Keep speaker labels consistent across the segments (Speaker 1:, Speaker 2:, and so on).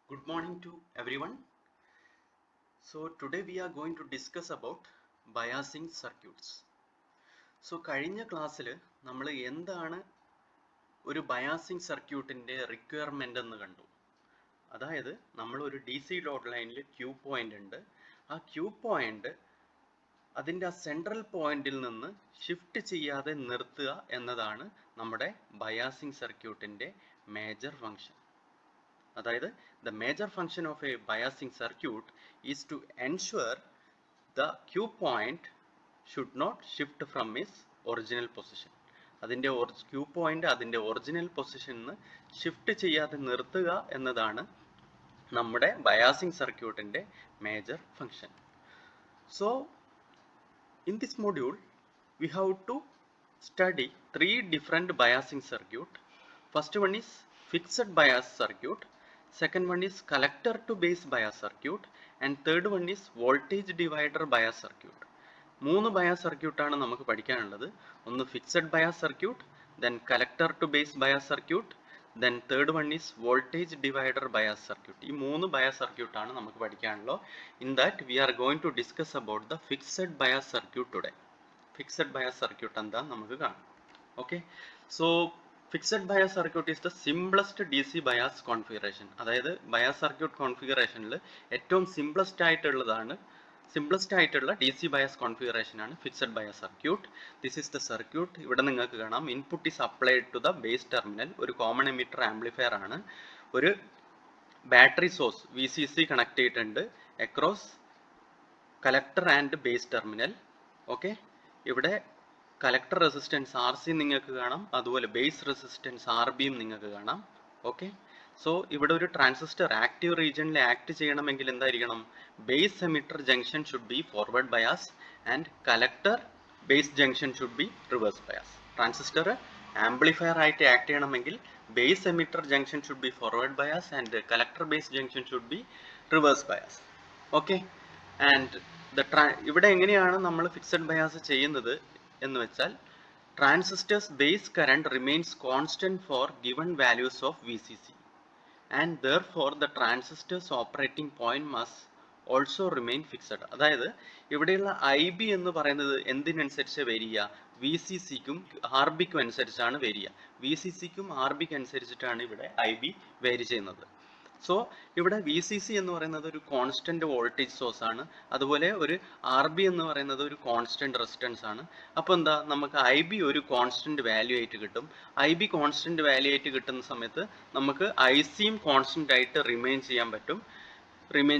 Speaker 1: Good morning to everyone. So today we are going to discuss about biasing circuits. So കഴിഞ്ഞ ക്ലാസ്സിൽ നമ്മൾ എന്താണ് ഒരു ബയാസിംഗ് സർക്യൂട്ടിൻ്റെ റിക്വയർമെൻ്റ് എന്ന് കണ്ടു. അതായത് നമ്മൾ ഒരു ഡി സി ലോഡ് ലൈനിൽ ക്യൂ പോയിന്റ് ഉണ്ട്. ആ ക്യൂ പോയിന്റ് അതിൻ്റെ ആ സെൻട്രൽ പോയിന്റിൽ നിന്ന് ഷിഫ്റ്റ് ചെയ്യാതെ നിർത്തുക എന്നതാണ് നമ്മുടെ ബയാസിംഗ് സർക്യൂട്ടിൻ്റെ മേജർ ഫങ്ഷൻ. അതായത് the major function of a biasing circuit is to ensure the Q point should not shift from its original position. അതിൻ്റെ Q point അതിൻ്റെ ഒറിജിനൽ പൊസിഷനിൽ ഷിഫ്റ്റ് ചെയ്യാതെ നിർത്തുക എന്നതാണ് നമ്മുടെ ബയാസിംഗ് സർക്യൂട്ടിൻ്റെ major function. So in this module we have to study three different biasing circuit. First one is fixed bias circuit, second one is collector to base bias circuit, and third one is voltage divider bias circuit. മൂന്ന് bias സർക്യൂട്ടാണ് നമുക്ക് പഠിക്കാനുള്ളത്. ഒന്ന് fixed bias circuit, then collector to base bias circuit, then third one is voltage divider bias circuit. ഈ മൂന്ന് bias സർക്യൂട്ടാണ് നമുക്ക് പഠിക്കാനുള്ളത്. In that we are going to discuss about the fixed bias circuit today. Fixed bias circuit എന്താ നമുക്ക് കാണാം. Okay, so fixed bias circuit is the simplest DC bias configuration. അതായത് bias circuit കോൺഫിഗറേഷനിൽ ഏറ്റവും സിംപ്ലസ്റ്റ് ആയിട്ടുള്ള DC bias configuration ആണ് fixed bias circuit. This is the circuit. ഇവിടെ നിങ്ങൾക്ക് കാണാം input is applied to the base terminal. ഒരു common emitter amplifier ആണ്. ഒരു ബാറ്ററി സോഴ്സ് VCC കണക്ട് ചെയ്തിട്ടുണ്ട് across collector and base terminal. Okay, ഇവിടെ കലക്ടർ റെസിസ്റ്റൻസ് RC നിങ്ങൾക്ക് കാണാം, അതുപോലെ ബേസ് റെസിസ്റ്റൻസ് RBയും നിങ്ങൾക്ക് കാണാം. ഓക്കെ, സോ ഇവിടെ ഒരു ട്രാൻസിസ്റ്റർ ആക്റ്റീവ് റീജിയനിൽ ആക്ട് ചെയ്യണമെങ്കിൽ എന്തായിരിക്കണം? Base emitter junction should be forward bias and collector base junction should be reverse bias. Transistor amplifier ആയിട്ട് ആക്ട് ചെയ്യണമെങ്കിൽ base emitter junction should be forward bias and collector base junction should be reverse bias. Okay, and ഇവിടെ എങ്ങനെയാണ് നമ്മൾ fixed bias ചെയ്യുന്നത് എന്ന് വെച്ചാൽ transistors base current remains constant for given values of VCC and therefore the transistors operating point must also remain fixed. അതായത് ഇവിടെയുള്ള IB എന്ന് പറയുന്നത് എന്തിനനുസരിച്ച് വരിക? VCCക്കും RBക്കും അനുസരിച്ചാണ് വരിക. VCCക്കും RBക്കും അനുസരിച്ചിട്ടാണ് ഇവിടെ IB വേരി ചെയ്യുന്നത്. സോ ഇവിടെ VCC എന്ന് പറയുന്നത് ഒരു കോൺസ്റ്റന്റ് വോൾട്ടേജ് സോഴ്സ് ആണ്, അതുപോലെ ഒരു RB എന്ന് പറയുന്നത് ഒരു കോൺസ്റ്റന്റ് റെസിസ്റ്റൻസ് ആണ്. അപ്പോൾ എന്താ, നമുക്ക് IB ഒരു കോൺസ്റ്റന്റ് വാല്യൂ ആയിട്ട് കിട്ടും. IB കോൺസ്റ്റന്റ് വാല്യൂ ആയിട്ട് കിട്ടുന്ന സമയത്ത് നമുക്ക് ICയും കോൺസ്റ്റന്റ് ആയിട്ട് റിമെയിൻ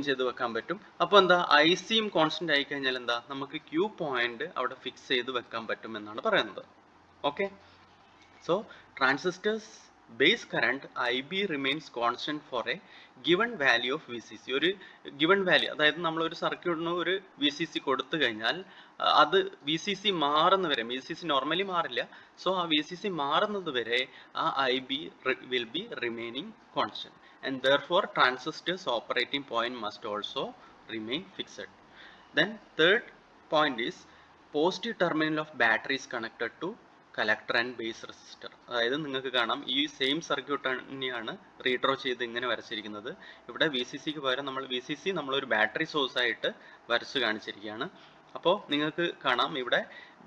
Speaker 1: ചെയ്ത് വെക്കാൻ പറ്റും. അപ്പോൾ എന്താ, ICയും കോൺസ്റ്റന്റ് ആയി കഴിഞ്ഞാൽ എന്താ, നമുക്ക് Q പോയിന്റ് അവിടെ ഫിക്സ് ചെയ്ത് വെക്കാൻ പറ്റും എന്നാണ് പറയുന്നത്. Okay, so transistors base current IB remains constant for a given value of VCC. ഒരു given value, അതായത് നമ്മൾ ഒരു സർക്യൂട്ടിന് ഒരു VCC കൊടുത്തു കഴിഞ്ഞാൽ അത് VCC മാറുന്ന വരെ, VCC നോർമലി മാറില്ല, സോ ആ VCC മാറുന്നത് വരെ ആ IB will be remaining constant and therefore transistors operating point must also remain fixed. Then third point is positive terminal of battery is connected to collector and base resistor. അതായത് നിങ്ങൾക്ക് കാണാം ഈ same circuit തന്നെയാണ് redraw ചെയ്ത് ഇങ്ങനെ വരച്ചിരിക്കുന്നത്. ഇവിടെ VCCക്ക് പകരം നമ്മളൊരു ബാറ്ററി സോഴ്സ് ആയിട്ട് വരച്ച് കാണിച്ചിരിക്കുകയാണ്. അപ്പോൾ നിങ്ങൾക്ക് കാണാം ഇവിടെ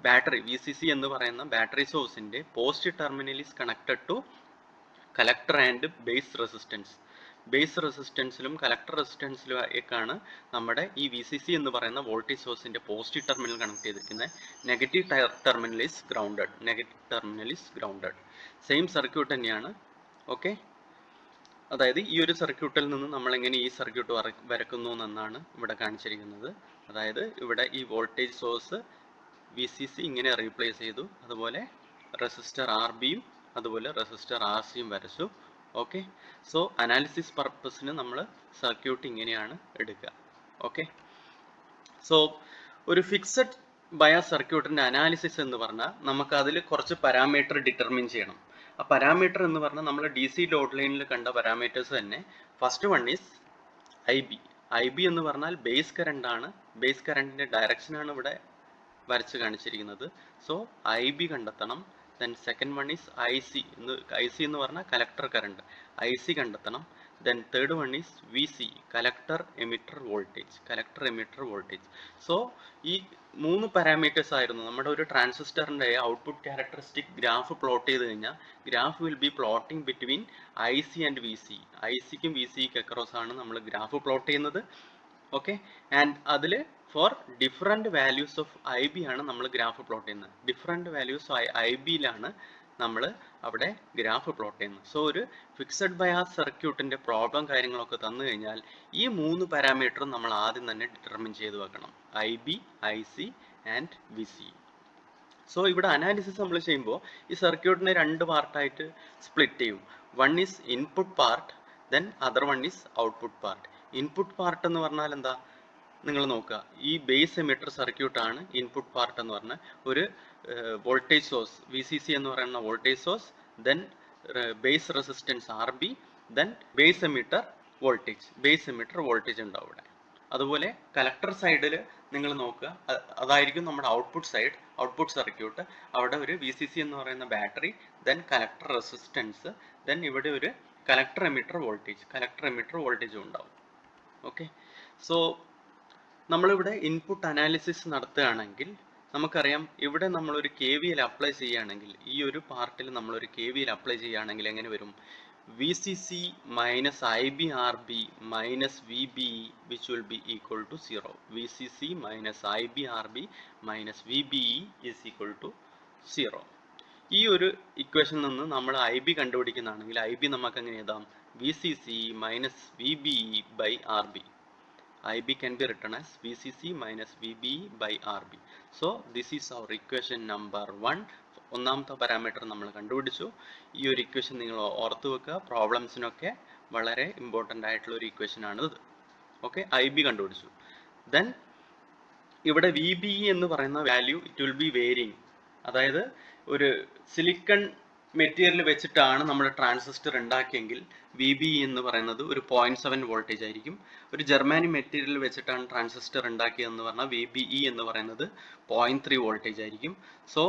Speaker 1: ബാറ്ററി VCC എന്ന് പറയുന്ന ബാറ്ററി സോഴ്സിൻ്റെ positive terminal is connected to collector and base resistance. Base റെസിസ്റ്റൻസിലും കലക്ടർ റെസിസ്റ്റൻസിലും ഒക്കെയാണ് നമ്മുടെ ഈ VCC എന്ന് പറയുന്ന വോൾട്ടേജ് സോഴ്സിന്റെ പോസിറ്റീവ് ടെർമിനൽ കണക്ട് ചെയ്തിരിക്കുന്നത്. Negative terminal is grounded. Same circuit തന്നെയാണ്. ഓക്കെ, അതായത് ഈ ഒരു സർക്യൂട്ടിൽ നിന്ന് നമ്മൾ എങ്ങനെ ഈ സർക്യൂട്ട് വരക്കുന്നു എന്നാണ് ഇവിടെ കാണിച്ചിരിക്കുന്നത്. അതായത് ഇവിടെ ഈ വോൾട്ടേജ് സോഴ്സ് VCC ഇങ്ങനെ റീപ്ലേസ് ചെയ്തു, അതുപോലെ റെസിസ്റ്റർ RBയും അതുപോലെ റെസിസ്റ്റർ RCയും വരച്ചു. ഓക്കെ, സോ അനാലിസിസ് പർപ്പസിന് നമ്മൾ സർക്യൂട്ട് ഇങ്ങനെയാണ് എടുക്കുക. ഓക്കെ, സോ ഒരു ഫിക്സഡ് ബയാസ് സർക്യൂട്ടിൻ്റെ അനാലിസിസ് എന്ന് പറഞ്ഞാൽ നമുക്ക് അതിൽ കുറച്ച് പാരാമീറ്റർ ഡിറ്റർമിൻ ചെയ്യണം. ആ പാരാമീറ്റർ എന്ന് പറഞ്ഞാൽ നമ്മൾ DC ലോഡ് ലൈനിൽ കണ്ട പാരാമീറ്റേഴ്സ് തന്നെ. ഫസ്റ്റ് വൺ ഈസ് IB എന്ന് പറഞ്ഞാൽ ബേസ് കറണ്ട് ആണ്. ബേസ് കറണ്ടിൻ്റെ ഡയറക്ഷനാണ് ഇവിടെ വരച്ച് കാണിച്ചിരിക്കുന്നത്. സോ IB കണ്ടെത്തണം. then second one is IC. IC എന്ന് പറഞ്ഞാൽ collector current, IC കണ്ടെത്തണം. Then third one is VC, collector emitter voltage. So ഈ 3 പാരാമീറ്റേഴ്സ് ആയിരുന്നു നമ്മുടെ ഒരു ട്രാൻസിസ്റ്ററിന്റെ ഔട്ട്പുട്ട് ക്യാരക്ടറിസ്റ്റിക് ഗ്രാഫ് പ്ലോട്ട് ചെയ്ത് കഴിഞ്ഞാൽ graph will be plotting between IC and VC. ICക്കും VCക്കും അക്രോസ് ആണ് നമ്മൾ ഗ്രാഫ് പ്ലോട്ട് ചെയ്യുന്നത്. ഓക്കെ, ആൻഡ് അതിൽ four different values of IB ആണ് നമ്മൾ ഗ്രാഫ് പ്ലോട്ട് ചെയ്യുന്നത്. ഡിഫറെൻറ്റ് വാല്യൂസ് IBയിലാണ് നമ്മൾ അവിടെ ഗ്രാഫ് പ്ലോട്ട് ചെയ്യുന്നത്. സോ ഒരു ഫിക്സഡ് ബയാസ് സർക്യൂട്ടിൻ്റെ പ്രോബ്ലം കാര്യങ്ങളൊക്കെ തന്നു കഴിഞ്ഞാൽ ഈ 3 പാരാമീറ്ററും നമ്മൾ ആദ്യം തന്നെ ഡിറ്റർമിൻ ചെയ്ത് വെക്കണം, IB, IC and VC. So ഇവിടെ അനാലിസിസ് നമ്മൾ ചെയ്യുമ്പോൾ ഈ സർക്യൂട്ടിനെ 2 പാർട്ടായിട്ട് സ്പ്ലിറ്റ് ചെയ്യും. One is input part, then other one is output part. Input part എന്ന് പറഞ്ഞാൽ എന്താ, നിങ്ങൾ നോക്കുക, ഈ ബേസ് എമിറ്റർ സർക്യൂട്ടാണ് ഇൻപുട്ട് പാർട്ട് എന്ന് പറഞ്ഞാൽ ഒരു വോൾട്ടേജ് സോഴ്സ് VCC എന്ന് പറയുന്ന voltage source, then base resistance RB, then base emitter voltage ഉണ്ടാവും ഇവിടെ. അതുപോലെ കലക്ടർ സൈഡിൽ നിങ്ങൾ നോക്കുക, അതായിരിക്കും നമ്മുടെ ഔട്ട്പുട്ട് സർക്യൂട്ട്. അവിടെ ഒരു VCC എന്ന് പറയുന്ന battery, then collector resistance, then ഇവിടെ ഒരു കലക്ടർ എമിറ്റർ വോൾട്ടേജും ഉണ്ടാവും. ഓക്കെ, സോ നമ്മളിവിടെ ഇൻപുട്ട് അനാലിസിസ് നടത്തുകയാണെങ്കിൽ നമുക്കറിയാം, ഇവിടെ നമ്മളൊരു KVL അപ്ലൈ ചെയ്യുകയാണെങ്കിൽ, ഈ ഒരു പാർട്ടിൽ നമ്മളൊരു KVL അപ്ലൈ ചെയ്യുകയാണെങ്കിൽ എങ്ങനെ വരും? VCC minus IBRB minus VBE which will be equal to 0. VCC minus IBRB minus VBE is equal to 0. ഈ ഒരു ഇക്വേഷനിൽ നിന്ന് നമ്മൾ IB കണ്ടുപിടിക്കുന്നതാണെങ്കിൽ IB നമുക്ക് എങ്ങനെ എഴുതാം? VCC minus VBE by RB. IB can be written as VCC minus VBE by RB. So this is our equation number 1. ഒന്നാമത്തെ parameter നമ്മൾ കണ്ടുപിടിച്ചു. ഈ ഒരു ഇക്വേഷൻ നിങ്ങൾ ഓർത്തു വെക്കുക, പ്രോബ്ലംസിനൊക്കെ വളരെ ഇമ്പോർട്ടൻ്റ് ആയിട്ടുള്ള ഒരു ഇക്വേഷൻ ആണിത്. ഓക്കെ, IB കണ്ടുപിടിച്ചു. ദെൻ ഇവിടെ VBE എന്ന് പറയുന്ന value it will be varying. അതായത് ഒരു സിലിക്കൺ മെറ്റീരിയൽ വെച്ചിട്ടാണ് നമ്മൾ ട്രാൻസിസ്റ്റർ ഉണ്ടാക്കിയെങ്കിൽ VBE എന്ന് പറയുന്നത് ഒരു 0.7 വോൾട്ടേജ് ആയിരിക്കും. ഒരു ജർമാനി മെറ്റീരിയൽ വെച്ചിട്ടാണ് ട്രാൻസിസ്റ്റർ ഉണ്ടാക്കിയതെന്ന് പറഞ്ഞാൽ VBE എന്ന് പറയുന്നത് 0.3 വോൾട്ടേജ് ആയിരിക്കും. സോ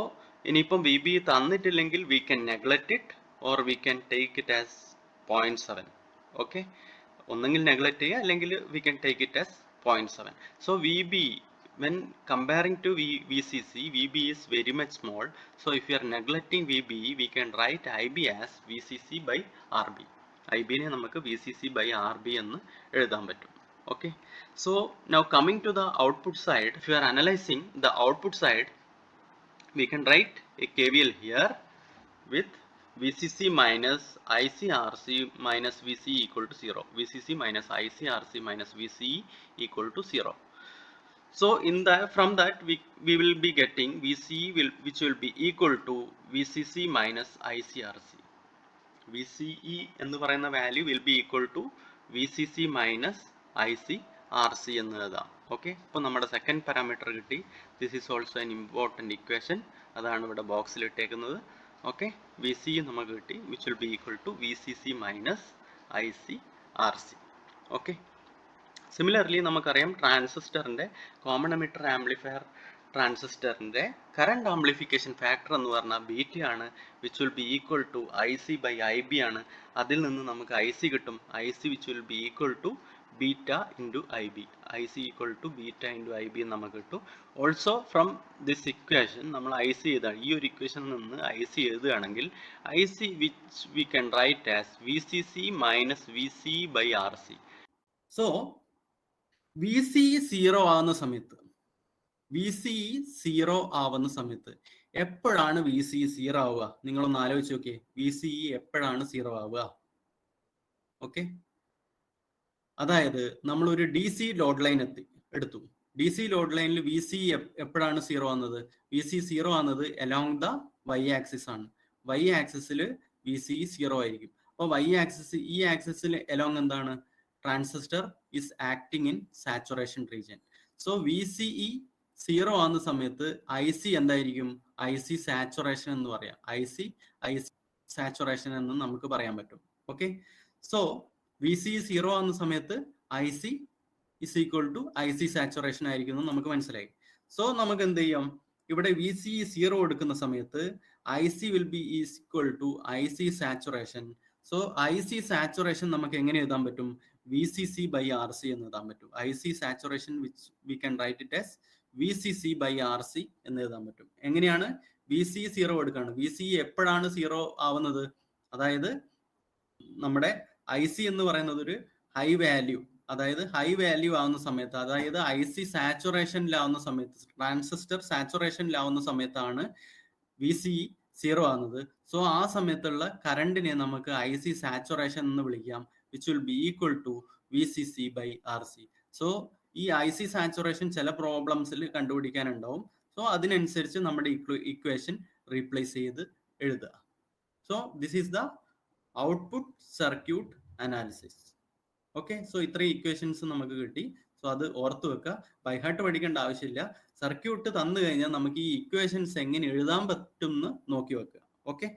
Speaker 1: ഇനിയിപ്പം VBE തന്നിട്ടില്ലെങ്കിൽ we can neglect it or we can take it as 0.7. Okay, ഒന്നെങ്കിൽ നെഗ്ലക്റ്റ് ചെയ്യുക അല്ലെങ്കിൽ we can take it as 0.7. So VBE when comparing to VCC, VBE is very much small. So if you are neglecting VBE, we can write IB as VCC by RB. IB ne namakku VCC by RB ennu ezhudhan pattum. Okay, so now coming to the output side, if you are analyzing the output side, we can write a KVL here with VCC minus ICRC minus VCE equal to 0. VCC minus ICRC minus VCE equal to 0. So from that we will be getting VCE which will be equal to VCC minus ICRC. VCE എന്ന് പറയുന്ന value will be equal to VCC minus ICRC എന്ന് എഴുതാം. Okay, അപ്പോൾ നമ്മുടെ second parameter കിട്ടി. This is also an important equation, അതാണ് ഇവിടെ ബോക്സിൽ ഇട്ടേക്കുന്നത്. ഓക്കെ, VCE നമുക്ക് കിട്ടി which will be equal to VCC minus ICRC. Okay, similarly നമുക്കറിയാം ട്രാൻസിസ്റ്ററിൻ്റെ കോമൺ എമിറ്റർ ആംപ്ലിഫയർ ട്രാൻസിസ്റ്ററിൻ്റെ കറണ്ട് ആംപ്ലിഫിക്കേഷൻ ഫാക്ടർ എന്ന് പറഞ്ഞാൽ ബീറ്റ ആണ്, which will be equal to IC by IB ആണ്. അതിൽ നിന്ന് നമുക്ക് IC കിട്ടും, IC which will be equal to beta into IB. IC equal to beta into IB നമുക്ക് കിട്ടും. ഓൾസോ ഫ്രം ദിസ് ഇക്വേഷൻ നമ്മൾ IC എഴുതാണ്, ഈ ഒരു ഇക്വേഷനിൽ നിന്ന് IC എഴുതുകയാണെങ്കിൽ IC which we can write as VCC minus VCE by RC. So VCE 0 ആവുന്ന സമയത്ത് എപ്പോഴാണ് VCE 0 ആവുക? നിങ്ങളൊന്ന് ആലോചിച്ച് നോക്കിയേ, VCE എപ്പോഴാണ് 0 ആവുക? ഓക്കെ, അതായത് നമ്മൾ ഒരു DC ലോഡ് ലൈൻ എടുത്തു. DC ലോഡ് ലൈനിൽ VCE എപ്പോഴാണ് 0 ആവുന്നത്? VCE 0 ആവുന്നത് അലോങ് ദ Y ആക്സിസ് ആണ്. Y ആക്സിസിൽ VCE 0 ആയിരിക്കും. അപ്പോൾ Y ആക്സിസ്, ഈ ആക്സിസിൽ അലോങ് എന്താണ്? Transistor is acting in saturation region. So VCE 0 ആവുന്ന സമയത്ത് IC എന്തായിരിക്കും? IC saturation എന്ന് പറയാം. IC saturation എന്ന് നമുക്ക് പറയാൻ പറ്റും. ഓക്കെ, സോ VCE 0 ആവുന്ന സമയത്ത് IC is equal to IC saturation ആയിരിക്കും എന്ന് നമുക്ക് മനസ്സിലായി. സോ നമുക്ക് എന്ത് ചെയ്യാം? ഇവിടെ വി സി സീറോ എടുക്കുന്ന സമയത്ത് I C will be equal to I C saturation. So I C saturation നമുക്ക് എങ്ങനെ എഴുതാൻ പറ്റും? V C C by R C എന്ന് എഴുതാൻ പറ്റും. I C saturation which we can write it as V C C by R C എന്ന് എഴുതാൻ പറ്റും. എങ്ങനെയാണ്? വി സി സീറോ എടുക്കുകയാണ്. വി സി എപ്പോഴാണ് സീറോ ആവുന്നത്? അതായത് നമ്മുടെ ഐ സി എന്ന് പറയുന്നത് ഒരു ഹൈ വാല്യൂ, അതായത് ഹൈ വാല്യൂ ആവുന്ന സമയത്ത്, അതായത് ഐ സി സാച്ചുറേഷനിലാവുന്ന സമയത്ത്, ട്രാൻസിസ്റ്റർ സാച്ചുറേഷനിലാവുന്ന സമയത്താണ് വി സി സീറോ ആവുന്നത്. സോ ആ സമയത്തുള്ള കറണ്ടിനെ നമുക്ക് ഐ സി സാച്ചുറേഷൻ എന്ന് വിളിക്കാം, which will be equal to V C C by R C. So ഈ ഐ സി സാച്ചുറേഷൻ ചില പ്രോബ്ലംസിൽ കണ്ടുപിടിക്കാനുണ്ടാവും. സോ അതിനനുസരിച്ച് നമ്മുടെ ഇക്വേഷൻ റീപ്ലേസ് ചെയ്ത് എഴുതുക. So this is the output circuit analysis. Okay, so ഇത്രയും ഇക്വേഷൻസ് നമുക്ക് കിട്ടി. സോ അത് ഓർത്ത് വെക്കുക, ബൈഹാർട്ട് പഠിക്കേണ്ട ആവശ്യമില്ല. സർക്യൂട്ട് തന്നു കഴിഞ്ഞാൽ നമുക്ക് ഈ ഇക്വേഷൻസ് എങ്ങനെ എഴുതാൻ പറ്റും എന്ന് നോക്കി വെക്കുക. ഓക്കെ,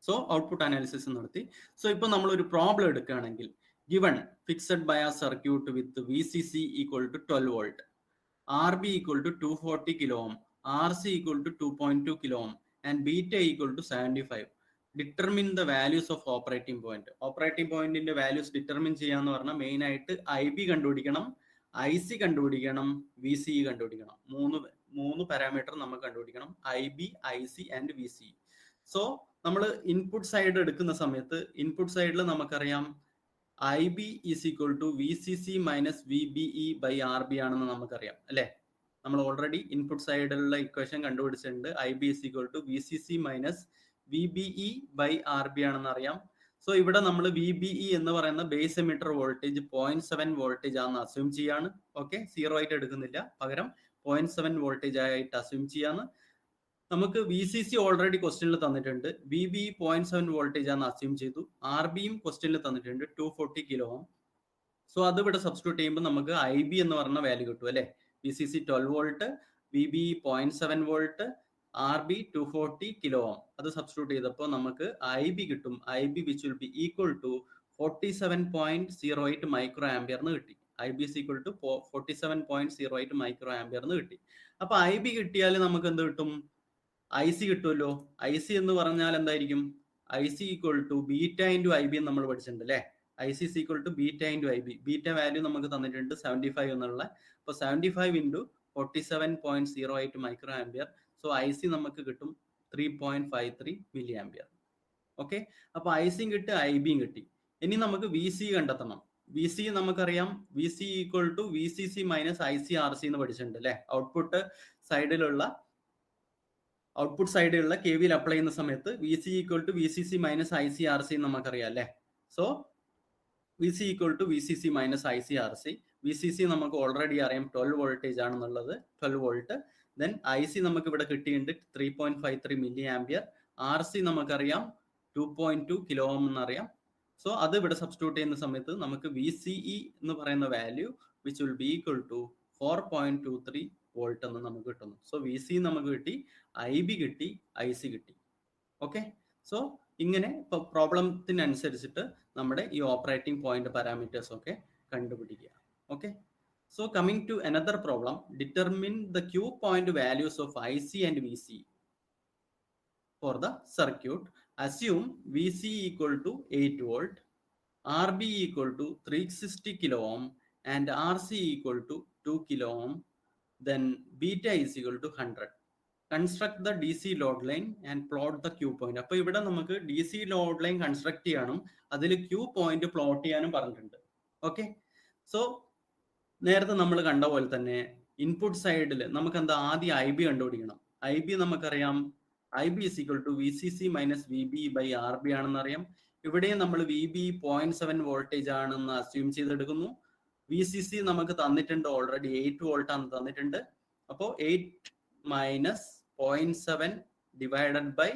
Speaker 1: സോ ഔട്ട്പുട്ട് അനാലിസിസ് നടത്തി. സോ ഇപ്പൊ നമ്മൾ ഒരു പ്രോബ്ലം എടുക്കുകയാണെങ്കിൽ, given fixed bias circuit with VCC equal to 12 volt, RB equal to 240 kilo ohm, RC equal to 2.2 kilo ohm, and beta equal to 75. Determine the values of operating point. Operating point in the values determine ചെയ്യാന്ന് പറഞ്ഞാൽ main ആയിട്ട് IB കണ്ടുപിടിക്കണം, IC കണ്ടുപിടിക്കണം, VCE കണ്ടുപിടിക്കണം. മൂന്ന് parameter നമുക്ക് കണ്ടുപിടിക്കണം, IB, IC and VCE. So നമ്മൾ ഇൻപുട്ട് സൈഡ് എടുക്കുന്ന സമയത്ത് ഇൻപുട്ട് സൈഡിൽ നമുക്കറിയാം IB is equal to VCC minus VBE by RB ആണെന്ന് നമുക്കറിയാം അല്ലെ. നമ്മൾ ഓൾറെഡി ഇൻപുട്ട് സൈഡിലുള്ള ഇക്വേഷൻ കണ്ടുപിടിച്ചിട്ടുണ്ട്. IB is equal to VCC minus VBE by RB ആണെന്ന് അറിയാം. സോ ഇവിടെ നമ്മൾ VBE എന്ന് പറയുന്ന ബേസ് എമിറ്റർ വോൾട്ടേജ് 0.7 വോൾട്ടേജ് ആണെന്ന് അസ്യൂം ചെയ്യാണ്. ഓക്കെ, സീറോ ആയിട്ട് എടുക്കുന്നില്ല, പകരം 0.7 വോൾട്ടേജ് ആയിട്ട് അസ്യൂം ചെയ്യാന്ന്. നമുക്ക് VCC ഓൾറെഡി ക്വസ്റ്റ്യനിൽ തന്നിട്ടുണ്ട്, VBE 0.7 വോൾട്ടേജ് ആണെന്ന് അസ്യൂം ചെയ്തു. RBയും ക്വസ്റ്റ്യനിൽ തന്നിട്ടുണ്ട് 240 കിലോ ഓം. സോ അത് ഇവിടെ സബ്സ്റ്റിറ്റ്യൂട്ട് ചെയ്യുമ്പോൾ നമുക്ക് IB എന്ന് പറഞ്ഞ വാല്യൂ കിട്ടും അല്ലെ. VCC 12 volt, VBE 0.7 volt, RB 240 kilo ohm. അത് സബ്സ്റ്റിറ്റ്യൂട്ട് ചെയ്തപ്പോൾ നമുക്ക് IB കിട്ടും. IB which will be equal to 47.08 micro ampere എന്ന് കിട്ടി. IB is equal to 47.08 micro ampere എന്ന് കിട്ടി. അപ്പൊ IB കിട്ടിയാൽ നമുക്ക് എന്ത് കിട്ടും? IC കിട്ടുമല്ലോ. IC എന്ന് പറഞ്ഞാൽ എന്തായിരിക്കും? IC equal to beta into IB എന്ന് നമ്മൾ പഠിച്ചിട്ടുണ്ട് അല്ലെ. IC is equal to beta into IB. Beta value നമുക്ക് തന്നിട്ടുണ്ട് 75 എന്നുള്ള. അപ്പോൾ 75 into 47.08 micro ampere. So IC നമുക്ക് കിട്ടും 3.53 മില്ലി ആംപിയർ. ഓക്കെ, അപ്പൊ ICയും കിട്ടി, IBയും കിട്ടി. ഇനി നമുക്ക് VC കണ്ടെത്തണം. VC നമുക്കറിയാം, VC equal to VCC minus IC RC എന്ന് പഠിച്ചിട്ടുണ്ട് അല്ലെ. ഔട്ട്പുട്ട് സൈഡിലുള്ള KVL അപ്ലൈ ചെയ്യുന്ന സമയത്ത് VC equal to VCC minus IC RC നമുക്കറിയാം അല്ലെ. So VC equal to VCC minus IC RC. VCC നമുക്ക് ഓൾറെഡി അറിയാം 12 വോൾട്ടേജ് ആണെന്നുള്ളത്, 12 വോൾട്ട്. ദെൻ IC നമുക്ക് ഇവിടെ കിട്ടിയിട്ടുണ്ട് 3.53 മില്ലി ആംപിയർ. RC നമുക്കറിയാം 2.2 കിലോ ഓം എന്നറിയാം. സോ അത് ഇവിടെ സബ്സ്റ്റിറ്റ്യൂട്ട് ചെയ്യുന്ന സമയത്ത് നമുക്ക് VCE എന്ന് പറയുന്ന value which will be equal to 4.23 volt എന്ന് നമുക്ക് കിട്ടുന്നു. സോ VC നമുക്ക് കിട്ടി, IB കിട്ടി, IC കിട്ടി. ഓക്കെ, സോ ഇങ്ങനെ ഇപ്പൊ പ്രോബ്ലത്തിനനുസരിച്ചിട്ട് നമ്മുടെ ഈ ഓപ്പറേറ്റിംഗ് പോയിന്റ് പാരാമീറ്റേഴ്സ് ഒക്കെ കണ്ടുപിടിക്കുക. Okay, so coming to another problem, determine the Q point values of IC and VCE for the circuit. Assume VC equal to 8 volt, RB equal to 360 kilo ohm and RC equal to 2 kilo ohm. Then beta is equal to 100. Construct the DC load line and plot the Q point. അപ്പോൾ ഇവിടെ നമുക്ക് DC load line construct ചെയ്യാനും അതിൽ Q point plot ചെയ്യാനും പറഞ്ഞിട്ടുണ്ട്. Okay, so നേരത്തെ നമ്മൾ കണ്ട പോലെ തന്നെ ഇൻപുട്ട് സൈഡിൽ നമുക്ക് എന്താ ആദ്യം IB കണ്ടുപിടിക്കണം. IB നമുക്കറിയാം, IB is equal to VCC minus VBE by RB ആണെന്ന് അറിയാം. ഇവിടെയും നമ്മൾ VBE 0.7 വോൾട്ടേജ് ആണെന്ന് അസ്യൂം ചെയ്തെടുക്കുന്നു. VCC നമുക്ക് തന്നിട്ടുണ്ട് ഓൾറെഡി 8 വോൾട്ട് ആണ് തന്നിട്ടുണ്ട്. അപ്പോൾ 8 മൈനസ് 0.7 ഡിവൈഡഡ് ബൈ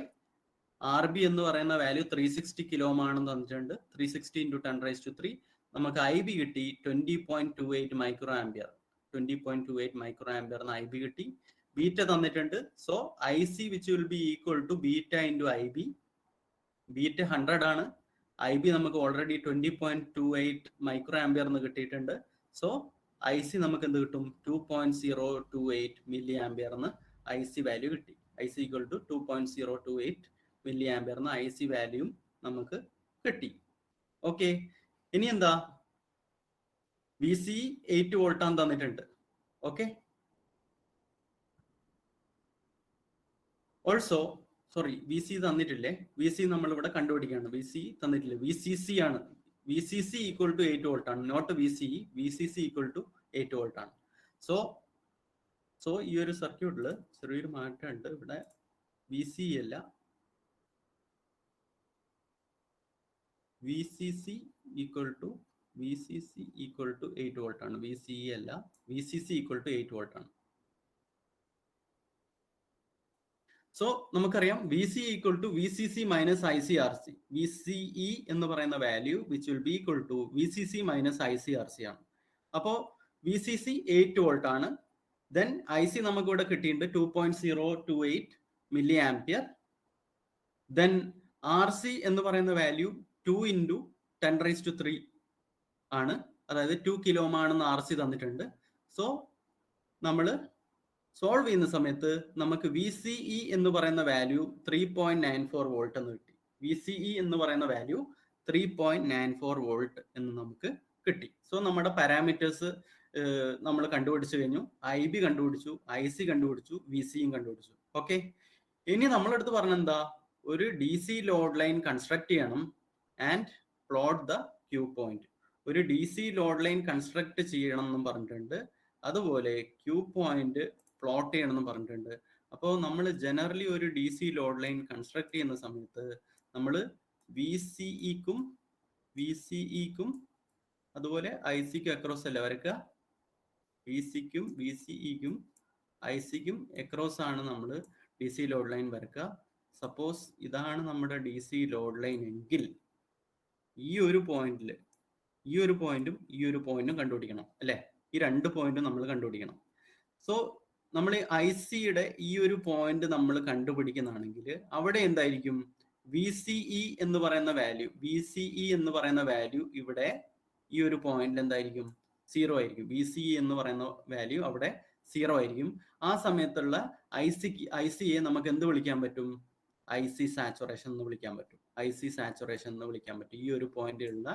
Speaker 1: RB എന്ന് പറയുന്ന വാല്യൂ 360 കിലോ ഓം ആണെന്ന് തന്നിട്ടുണ്ട്. 360 into 10⁻³ നമുക്ക് IB കിട്ടി 20.28 മൈക്രോ ആംപിയർ. 20.28 മൈക്രോ ആംപിയർ എന്ന് IB കിട്ടി. ബീറ്റ തന്നിട്ടുണ്ട്. So IC which will be equal to beta into IB. Beta 100 ആണ്. IB നമുക്ക് ഓൾറെഡി 20.28 മൈക്രോ ആംപിയർ എന്ന് കിട്ടിയിട്ടുണ്ട്. സോ IC നമുക്ക് എന്ത് കിട്ടും? 2.028 മില്ലി ആംപിയർ എന്ന് ഐ സി വാല്യൂ കിട്ടി. I C equal to 2.028 milli ampere എന്ന ഐ സി വാല്യൂയും നമുക്ക് കിട്ടി. ഓക്കെ, ഇനി എന്താ, വി സി 8 വോൾട്ടാന്ന് തന്നിട്ടുണ്ട്. Okay, also sorry, V C തന്നിട്ടില്ലേ, വി സി നമ്മൾ ഇവിടെ കണ്ടുപിടിക്കുകയാണ്. വി സി തന്നിട്ടില്ല, വി സി സി ആണ്. V C C equal to 8 volt ആണ്, not V C. V C C equal to 8 volt ആണ്. സോ ഈ ഒരു സർക്യൂട്ടിൽ ചെറിയൊരു മാറ്റമുണ്ട്. ഇവിടെ വി സി അല്ല, V C C equal to 8 volt ആണ്. വി സി അല്ല, V C C equal to 8 volt ആണ്. സോ നമുക്കറിയാം V C equal to V C C minus I C R C. V C E എന്ന് പറയുന്ന value which will be equal to V C C minus I C R C ആണ്. അപ്പോ V C C 8 volt ആണ്. Then I C നമുക്ക് ഇവിടെ കിട്ടിയിട്ടുണ്ട് 2.028 milli ampere. Then R C എന്ന് പറയുന്ന വാല്യൂ 2 × 10⁻³ ആണ്, അതായത് 2 കിലോ ഓം ആണെന്ന് ആർ സി തന്നിട്ടുണ്ട്. സോ നമ്മൾ സോൾവ് ചെയ്യുന്ന സമയത്ത് നമുക്ക് വി സി ഇ എന്ന് പറയുന്ന വാല്യൂ 3.94 വോൾട്ട് എന്ന് കിട്ടി. വി സി ഇ എന്ന് പറയുന്ന വാല്യൂ 3.94 വോൾട്ട് എന്ന് നമുക്ക് കിട്ടി. സോ നമ്മുടെ പാരാമീറ്റേഴ്സ് നമ്മൾ കണ്ടുപിടിച്ചു കഴിഞ്ഞു. ഐ ബി കണ്ടുപിടിച്ചു, ഐ സി കണ്ടുപിടിച്ചു, വി സിയും കണ്ടുപിടിച്ചു. ഓക്കെ, ഇനി നമ്മളെടുത്ത് പറഞ്ഞെന്താ, ഒരു D C load line construct ചെയ്യണം and plot the Q point. ഒരു D C load line construct ചെയ്യണം എന്നും പറഞ്ഞിട്ടുണ്ട്, അതുപോലെ ക്യൂ പോയിന്റ് പ്ലോട്ട് ചെയ്യണം എന്നും പറഞ്ഞിട്ടുണ്ട്. അപ്പോൾ നമ്മൾ ജനറലി ഒരു D C load line construct ചെയ്യുന്ന സമയത്ത് നമ്മൾ വി സിഇക്കും അതുപോലെ ഐ സിക്കും അക്രോസ് അല്ല വരയ്ക്കുക. വി സിക്കും വി സിഇക്കും ഐ സിക്കും അക്രോസ് ആണ് നമ്മൾ ഡി സി ലോഡ് ലൈൻ വരയ്ക്കുക. സപ്പോസ് ഇതാണ് നമ്മുടെ ഡി സി ലോഡ് ലൈൻ എങ്കിൽ ഈ ഒരു പോയിന്റിൽ ഈ ഒരു പോയിന്റും കണ്ടുപിടിക്കണം അല്ലെ. ഈ 2 പോയിന്റും നമ്മൾ കണ്ടുപിടിക്കണം. സോ നമ്മൾ ഐ സിയുടെ ഈ ഒരു പോയിന്റ് നമ്മൾ കണ്ടുപിടിക്കുന്നതാണെങ്കിൽ അവിടെ എന്തായിരിക്കും, വി സിഇ എന്ന് പറയുന്ന വാല്യൂ ഇവിടെ ഈ ഒരു പോയിന്റിൽ എന്തായിരിക്കും, 0 ആയിരിക്കും. വി സിഇ എന്ന് പറയുന്ന വാല്യൂ അവിടെ 0 ആയിരിക്കും. ആ സമയത്തുള്ള ഐ സിയെ നമുക്ക് എന്ത് വിളിക്കാൻ പറ്റും, ഐ സി സാച്ചുറേഷൻ എന്ന് വിളിക്കാൻ പറ്റും. ഈ ഒരു പോയിന്റിലുള്ള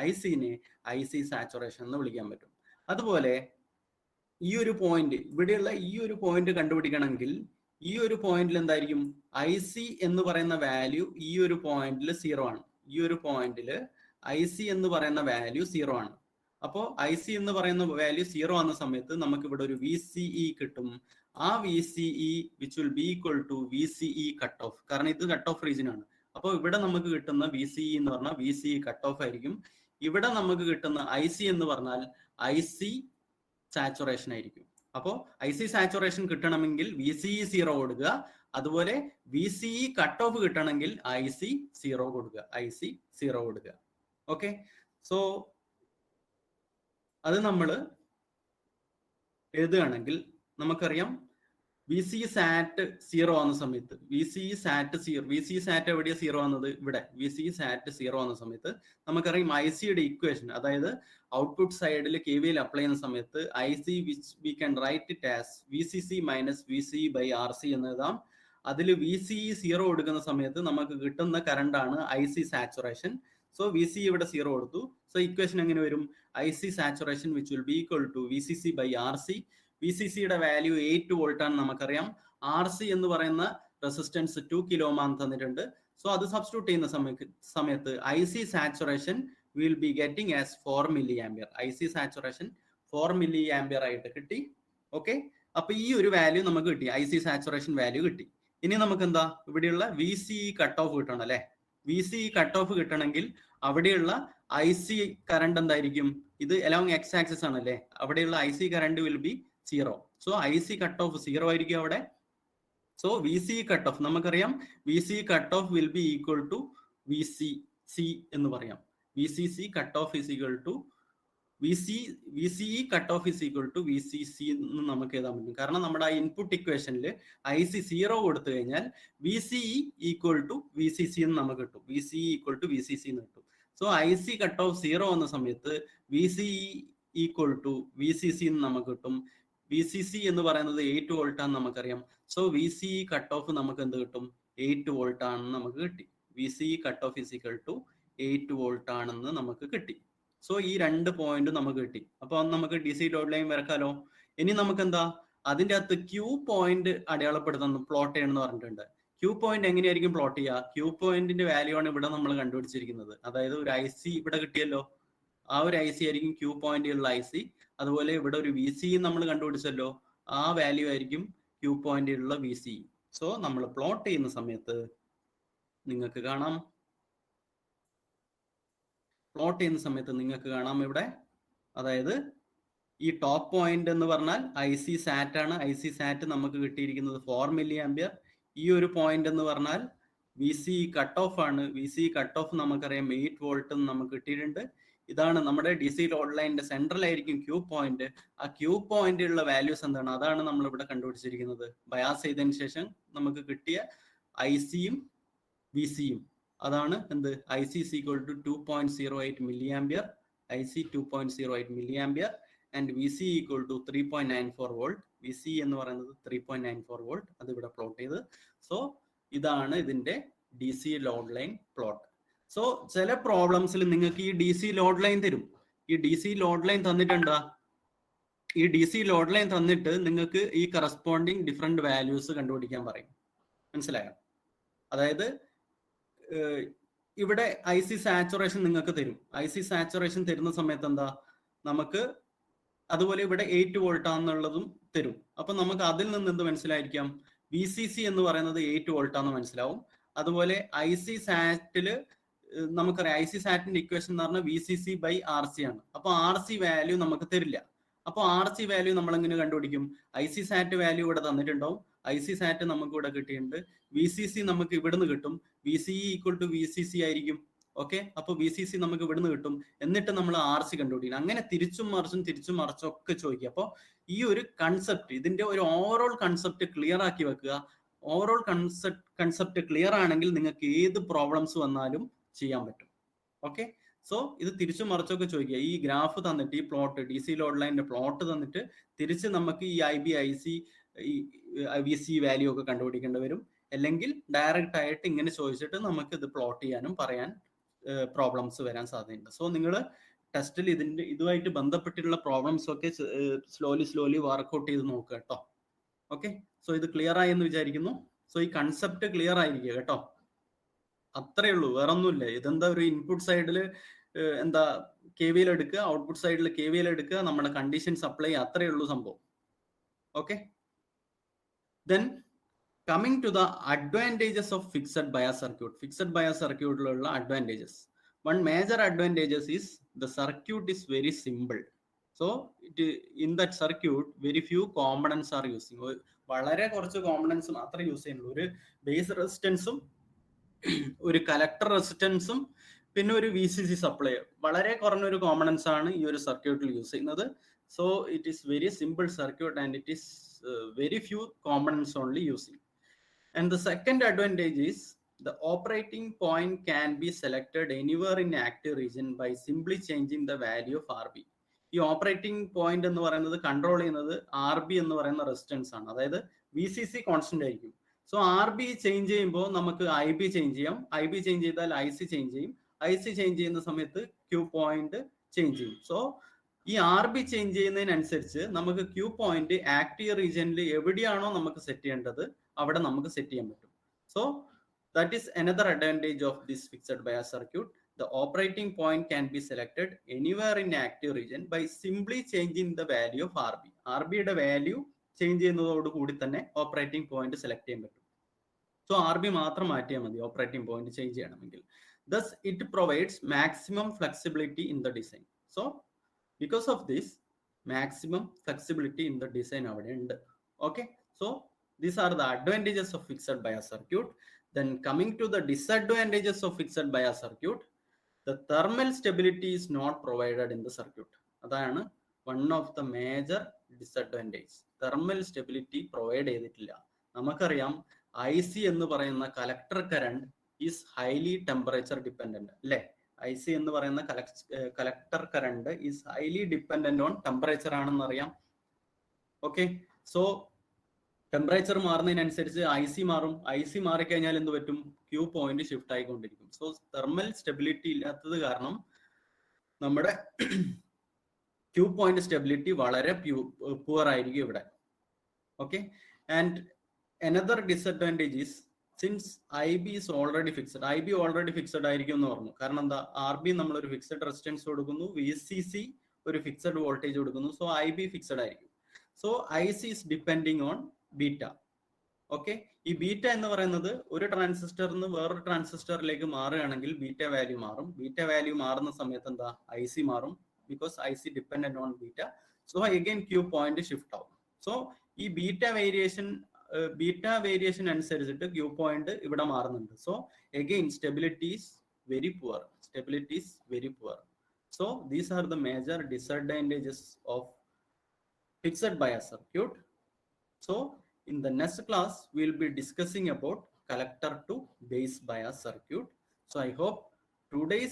Speaker 1: ഐ സിനെ ഐ സി സാച്ചുറേഷൻ എന്ന് വിളിക്കാൻ പറ്റും. അതുപോലെ ഈ ഒരു പോയിന്റ്, ഇവിടെയുള്ള ഈ ഒരു പോയിന്റ് കണ്ടുപിടിക്കണമെങ്കിൽ ഈ ഒരു പോയിന്റിൽ എന്തായിരിക്കും, ഐ സി എന്ന് പറയുന്ന വാല്യൂ ഈ ഒരു പോയിന്റിൽ 0 ആണ്. ഈ ഒരു പോയിന്റിൽ ഐ സി എന്ന് പറയുന്ന വാല്യൂ 0 ആണ്. അപ്പോൾ ഐ സി എന്ന് പറയുന്ന വാല്യൂ 0 ആകുന്ന സമയത്ത് നമുക്ക് ഇവിടെ ഒരു വി സിഇ കിട്ടും. ആ V C E which will be equal to V C E cut off, കാരണം ഇത് കട്ട് ഓഫ് റീജിയൻ ആണ്. അപ്പോൾ ഇവിടെ നമുക്ക് കിട്ടുന്ന വി സിഇ എന്ന് പറഞ്ഞാൽ വി സിഇ കട്ട് ഓഫ് ആയിരിക്കും. ഇവിടെ നമുക്ക് കിട്ടുന്ന ഐ സി എന്ന് പറഞ്ഞാൽ ഐ സി സാച്ചുറേഷൻ ആയിരിക്കും. അപ്പോൾ ഐ സി സാച്ചുറേഷൻ കിട്ടണമെങ്കിൽ വി സിഇ 0 കൊടുക്കുക, അതുപോലെ വി സിഇ കട്ട് ഓഫ് കിട്ടണമെങ്കിൽ ഐ സി 0 കൊടുക്കുക. ഓക്കെ, സോ അത് നമ്മൾ എഴുതുകയാണെങ്കിൽ നമുക്കറിയാം വി സി സാറ്റ് 0 ആവുന്ന സമയത്ത് വി സി സാറ്റ് എവിടെയാ 0 ആവുന്നത്, ഇവിടെ വി സി സാറ്റ് 0 ആവുന്ന സമയത്ത് നമുക്കറിയാം ഐ സിയുടെ ഇക്വേഷൻ, അതായത് ഔട്ട്പുട്ട് സൈഡിൽ കെ വി എൽ അപ്ലൈ ചെയ്യുന്ന സമയത്ത് I C which we can write it as V C C minus V C by R C എന്ന് എഴുതാം. അതിൽ വി സി 0 കൊടുക്കുന്ന സമയത്ത് നമുക്ക് കിട്ടുന്ന കറണ്ട് ആണ് I C saturation. So V C ഇവിടെ 0 കൊടുത്തു. സോ ഇക്വേഷൻ എങ്ങനെ വരും, I C saturation which will be equal to V C C by R C. V C സിയുടെ വാല്യൂ 8 വോൾട്ട് ആണ് നമുക്കറിയാം. ആർ സി എന്ന് പറയുന്ന റെസിസ്റ്റൻസ് 2 കിലോ ഓം ആണെന്ന് തന്നിട്ടുണ്ട്. സോ അത് സബ്സ്റ്റിറ്റ്യൂട്ട് ചെയ്യുന്ന സമയത്ത് I C saturation will be getting as 4 milli ampere. I C saturation 4 milli ampere ആയിട്ട് കിട്ടി. ഓക്കെ, അപ്പൊ ഈ ഒരു വാല്യൂ നമുക്ക് കിട്ടി, ഐ സി സാച്ചുറേഷൻ വാല്യൂ കിട്ടി. ഇനി നമുക്ക് എന്താ, ഇവിടെയുള്ള വി സി കട്ട് ഓഫ് കിട്ടണം അല്ലെ. വി സി കട്ട് ഓഫ് കിട്ടണമെങ്കിൽ അവിടെയുള്ള ഐ സി കറണ്ട് എന്തായിരിക്കും, ഇത് അലോങ് എക്സ് ആക്സിസ് ആണല്ലേ, അവിടെയുള്ള I C current will be 0. So I C cut off 0 ആയിരിക്കും അവിടെ. So V C cut off നമുക്കറിയാം, V C cut off will be equal to V C C എന്ന് പറയാം. V C C cut off is equal to V C cut off is equal to V C C എന്ന് നമുക്ക് എഴുതാൻ പറ്റും. കാരണം നമ്മുടെ ആ ഇൻപുട്ട് ഇക്വേഷനിൽ ഐ സി 0 കൊടുത്തു കഴിഞ്ഞാൽ V C equal to V C C എന്ന് നമുക്ക് കിട്ടും. V C equal to V C C എന്ന് കിട്ടും. So I C cut off 0 എന്ന സമയത്ത് V C equal to V C C എന്ന് നമുക്ക് കിട്ടും. VCC എന്ന് പറയുന്നത് 8 വോൾട്ട് ആണെന്ന് നമുക്കറിയാം. സോ VCE കട്ട് ഓഫ് നമുക്ക് എന്ത് കിട്ടും? 8 വോൾട്ട് ആണെന്ന് നമുക്ക് കിട്ടി. VCE cut off is equal to 8 volt ആണെന്ന് നമുക്ക് കിട്ടി. സോ ഈ 2 പോയിന്റ് നമുക്ക് കിട്ടി. അപ്പൊ നമുക്ക് DC ലോഡ് ലൈൻ വരക്കാലോ. ഇനി നമുക്ക് എന്താ അതിന്റെ അകത്ത് Q പോയിന്റ് അടയാളപ്പെടുത്തുന്നു, പ്ലോട്ട് ചെയ്യണമെന്ന് പറഞ്ഞിട്ടുണ്ട്. Q പോയിന്റ് എങ്ങനെയായിരിക്കും പ്ലോട്ട് ചെയ്യുക? Q പോയിന്റിന്റെ വാല്യൂ ആണ് ഇവിടെ നമ്മൾ കണ്ടുപിടിച്ചിരിക്കുന്നത്. അതായത് ഒരു IC ഇവിടെ കിട്ടിയല്ലോ, ആ ഒരു IC ആയിരിക്കും Q പോയിന്റിലുള്ള IC. അതുപോലെ ഇവിടെ ഒരു VCE നമ്മൾ കണ്ടുപിടിച്ചല്ലോ, ആ വാല്യൂ ആയിരിക്കും Q പോയിന്റിലുള്ള VCE. സോ നമ്മൾ പ്ലോട്ട് ചെയ്യുന്ന സമയത്ത് നിങ്ങൾക്ക് കാണാം, ഇവിടെ, അതായത് ഈ ടോപ്പ് പോയിന്റ് എന്ന് പറഞ്ഞാൽ IC SAT ആണ്. IC SAT നമുക്ക് കിട്ടിയിരിക്കുന്നത് 4 മില്ലി ആംപിയർ. ഈ ഒരു പോയിന്റ് എന്ന് പറഞ്ഞാൽ VCE കട്ട് ഓഫ് ആണ്. VCE കട്ട് ഓഫ് നമുക്കറിയാം 8 വോൾട്ട് നമുക്ക് കിട്ടിയിട്ടുണ്ട്. ഇതാണ് നമ്മുടെ DC ലോഡ് ലൈനിന്റെ സെൻട്രൽ ആയിരിക്കും Q പോയിന്റ്. ആ Q പോയിന്റിലുള്ള വാല്യൂസ് എന്താണ്? അതാണ് നമ്മൾ ഇവിടെ കണ്ടുപിടിച്ചിരിക്കുന്നത്. ബയാസ് ചെയ്തതിനു ശേഷം നമുക്ക് കിട്ടിയ ICയും VCയും അതാണ് എന്ത്? IC is equal to 2.08 milli ampere, IC 2.08 milli ampere and VC equal to 3.94 volt. VC എന്ന് പറയുന്നത് 3.94 വോൾട്ട്. അത് ഇവിടെ പ്ലോട്ട് ചെയ്ത്. സോ ഇതാണ് ഇതിന്റെ DC load line plot. So ചില പ്രോബ്ലംസിൽ നിങ്ങൾക്ക് ഈ DC ലോഡ് ലൈൻ തരും. ഈ DC ലോഡ് ലൈൻ തന്നിട്ടുണ്ടാ, ഈ DC ലോഡ് ലൈൻ തന്നിട്ട് നിങ്ങൾക്ക് ഈ കറസ്പോണ്ടിങ് ഡിഫറെന്റ് വാല്യൂസ് കണ്ടുപിടിക്കാൻ പറയും. മനസ്സിലായോ? അതായത് ഇവിടെ IC സാച്ചുറേഷൻ നിങ്ങൾക്ക് തരും. IC സാച്ചുറേഷൻ തരുന്ന സമയത്ത് എന്താ നമുക്ക് അതുപോലെ ഇവിടെ 8 വോൾട്ട് ആണെന്നുള്ളതും തരും. അപ്പൊ നമുക്ക് അതിൽ നിന്ന് എന്ത് മനസ്സിലായിരിക്കാം? VCC എന്ന് പറയുന്നത് 8 വോൾട്ട് ആണെന്ന് മനസ്സിലാവും. അതുപോലെ IC സാറ്റില് നമുക്കറിയാം, IC സാറ്റിന്റെ ഇക്വേഷൻ എന്ന് പറഞ്ഞാൽ VCC by RC ആണ്. അപ്പൊ RC വാല്യൂ നമുക്ക് തരില്ല. അപ്പൊ RC വാല്യൂ നമ്മൾ എങ്ങനെ കണ്ടുപിടിക്കും? IC സാറ്റ് വാല്യൂ ഇവിടെ തന്നിട്ടുണ്ടാവും. IC സാറ്റ് നമുക്ക് ഇവിടെ കിട്ടിയിട്ടുണ്ട്. VCC നമുക്ക് ഇവിടുന്ന് കിട്ടും. VCE ഈക്വൽ ടു VCC ആയിരിക്കും. ഓക്കെ, അപ്പൊ VCC നമുക്ക് ഇവിടുന്ന് കിട്ടും. എന്നിട്ട് നമ്മൾ RC കണ്ടുപിടിക്കണം. അങ്ങനെ തിരിച്ചും മറിച്ചും ഒക്കെ ചോദിക്കുക. അപ്പോൾ ഈ ഒരു കൺസെപ്റ്റ്, ഇതിന്റെ ഒരു ഓവറോൾ കൺസെപ്റ്റ് ക്ലിയർ ആക്കി വെക്കുക. ഓവറോൾ കൺസെപ്റ്റ് ക്ലിയർ ആണെങ്കിൽ നിങ്ങൾക്ക് ഏത് പ്രോബ്ലംസ് വന്നാലും ചെയ്യാൻ പറ്റും. ഓക്കെ, സോ ഇത് തിരിച്ചും മറിച്ചൊക്കെ ചോദിക്കുക. ഈ ഗ്രാഫ് തന്നിട്ട്, ഈ പ്ലോട്ട്, DC ലോഡ് ലൈനിന്റെ പ്ലോട്ട് തന്നിട്ട് തിരിച്ച് നമുക്ക് ഈ IB, IC, ഈ VC വാല്യൂ ഒക്കെ കണ്ടുപിടിക്കേണ്ടി വരും. അല്ലെങ്കിൽ ഡയറക്റ്റ് ആയിട്ട് ഇങ്ങനെ ചോദിച്ചിട്ട് നമുക്ക് ഇത് പ്ലോട്ട് ചെയ്യാനും പറയാൻ പ്രോബ്ലംസ് വരാൻ സാധ്യതയുണ്ട്. സോ നിങ്ങൾ ടെസ്റ്റിൽ ഇതുമായിട്ട് ബന്ധപ്പെട്ടിട്ടുള്ള പ്രോബ്ലംസ് ഒക്കെ സ്ലോലി വർക്ക്ഔട്ട് ചെയ്ത് നോക്കുക കേട്ടോ. ഓക്കെ, സോ ഇത് ക്ലിയർ ആയി എന്ന് വിചാരിക്കുന്നു. സോ ഈ കൺസെപ്റ്റ് ക്ലിയർ ആയിരിക്കുക കേട്ടോ. അത്രേ ഉള്ളൂ, വേറെ ഒന്നുമില്ല. ഇതെന്താ ഒരു ഇൻപുട്ട് സൈഡിൽ എന്താ KVL എടുക്കുക, ഔട്ട്പുട്ട് സൈഡിൽ KVL എടുക്കുക, നമ്മുടെ കണ്ടീഷൻസ് അപ്ലൈ ചെയ്യുക, അത്രേ ഉള്ളൂ സംഭവം. Okay, then coming to the advantages of fixed bias circuit. Fixed bias circuit ulla advantages. One major advantages is the circuit is very simple. So in that circuit very few components are using. വളരെ കുറച്ച് components മാത്രമേ use ചെയ്യുന്നുള്ളൂ. ഒരു base റെസിസ്റ്റൻസും ഒരു collector റെസിസ്റ്റൻസും പിന്നെ ഒരു VCC സപ്ലൈ, വളരെ കുറഞ്ഞൊരു കോമ്പണൻസ് ആണ് ഈ ഒരു സർക്യൂട്ടിൽ യൂസ് ചെയ്യുന്നത്. So it is very simple circuit and it is very few components only using. And the second advantage is the operating point can be selected anywhere in active region by simply changing the value of RB. ഈ operating point എന്ന് പറയുന്നത് control ചെയ്യുന്നത് RB എന്ന് പറയുന്ന resistance ആണ്. അതായത് VCC constant ആയിരിക്കും. So RB change ചെയ്യുമ്പോൾ നമുക്ക് IB ചേഞ്ച് ചെയ്യാം. IB ചേഞ്ച് ചെയ്താൽ IC ചേഞ്ച് ചെയ്യും. IC ചേഞ്ച് ചെയ്യുന്ന സമയത്ത് Q പോയിന്റ് ചേഞ്ച് ചെയ്യും. സോ ഈ RB ചേഞ്ച് ചെയ്യുന്നതിനനുസരിച്ച് നമുക്ക് Q പോയിന്റ് ആക്റ്റീവ് റീജിയനിൽ എവിടെയാണോ നമുക്ക് സെറ്റ് ചെയ്യേണ്ടത് അവിടെ നമുക്ക് സെറ്റ് ചെയ്യാൻ പറ്റും. So that is another advantage of this fixed bias circuit. The operating point can be selected anywhere in active region by simply changing the value of RB. RBയുടെ value change ചെയ്യുന്നതോട് കൂടി തന്നെ operating point select ചെയ്യാൻ പറ്റും. So RB മാത്രം മാറ്റിയാൽ മതി operating point change ചെയ്യണമെങ്കിൽ. Thus it provides maximum flexibility in the design. So because of this, maximum flexibility in the design avade undu. Okay, so these are the advantages of fixed bias circuit. Then coming to the disadvantages of fixed bias circuit, the thermal stability is not provided in the circuit. Adana one of the major disadvantages. Thermal stability provide ചെയ്തിട്ടില്ല. നമുക്കറിയാം IC എന്ന് പറയുന്ന collector current is highly temperature dependent അല്ലേ? IC എന്ന് പറയുന്ന collector current is highly dependent on temperature ആണെന്ന് അറിയാം. Okay. So temperature മാറുന്നതിനനുസരിച്ച് ഐ സി മാറും. ഐ സി മാറിക്കഴിഞ്ഞാൽ എന്ത് പറ്റും? ക്യൂ പോയിന്റ് ഷിഫ്റ്റ് ആയിക്കൊണ്ടിരിക്കും. സോ തെർമൽ സ്റ്റെബിലിറ്റി ഇല്ലാത്തത് കാരണം നമ്മുടെ ക്യൂ പോയിന്റ് സ്റ്റെബിലിറ്റി വളരെ പുവർ ആയിരിക്കും ഇവിടെ. Okay. And another disadvantage is since IB is already fixed, IB already fixed ആയിരിക്കും എന്ന് പറഞ്ഞു. കാരണം എന്താ? RB നമ്മൾ ഒരു ഫിക്സഡ് റെസിസ്റ്റൻസ് കൊടുക്കുന്നു, VCC ഒരു ഫിക്സഡ് വോൾട്ടേജ് കൊടുക്കുന്നു. സോ IB ഫിക്സഡ് ആയിരിക്കും. So IC is depending on beta. Okay. ഈ ബീറ്റ എന്ന് പറയുന്നത് ഒരു ട്രാൻസിസ്റ്ററിൽ നിന്ന് വേറൊരു ട്രാൻസിസ്റ്ററിലേക്ക് മാറുകയാണെങ്കിൽ ബീറ്റ വാല്യൂ മാറും. ബീറ്റ വാല്യൂ മാറുന്ന സമയത്ത് എന്താ? IC മാറും. Because IC dependent on beta. So again Q point shift ആവും. സോ ഈ ബീറ്റ വേരിയേഷൻ അനുസരിച്ചിട്ട് ക്യൂ പോയിന്റ് ഇവിടെ മാറുന്നുണ്ട്. So again stability is very poor. So these are the major disadvantages of fixed bias circuit. So in the next class we will be discussing about collector to base bias circuit. So I hope today's